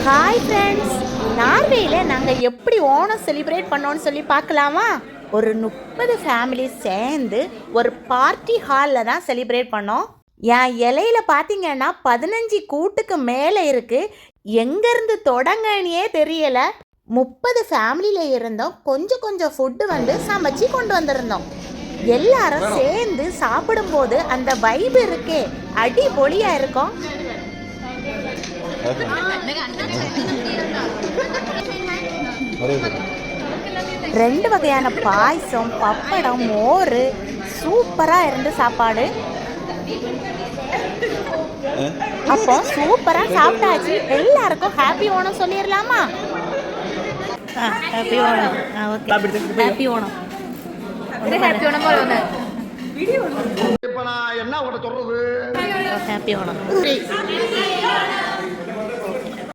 Hi friends, நார்வேயில் நாங்கள் எப்படி Onam celebrate பண்ணோன்னு சொல்லி பார்க்கலாமா? ஒரு 30 ஃபேமிலி சேர்ந்து ஒரு பார்ட்டி ஹாலில் தான் செலிப்ரேட் பண்ணோம். என் இலையில பார்த்தீங்கன்னா 15 கூட்டுக்கு மேலே இருக்குது. எங்கேருந்து தொடங்கன்னே தெரியலை. 30 ஃபேமிலியில் இருந்தோம். கொஞ்சம் கொஞ்சம் ஃபுட்டு சமைச்சு கொண்டு வந்திருந்தோம். எல்லாரும் சேர்ந்து சாப்பிடும்போது அந்த வைப் இருக்கே, அடிபொலியாக இருக்கும். ரெண்டு வகையான பாயசம், பப்படம், மோர், சூப்பராக இருந்து சாப்பாடு. அப்போ சூப்பராக சாப்பிட்டாச்சு. எல்லாருக்கும் ஹாப்பி ஓணம் சொல்லிடலாமா? Happy Onam. Okay, happy Onam. Happy Onam போல இப்போ நான் என்ன சொல்றது? ஹாப்பி ஓணம்.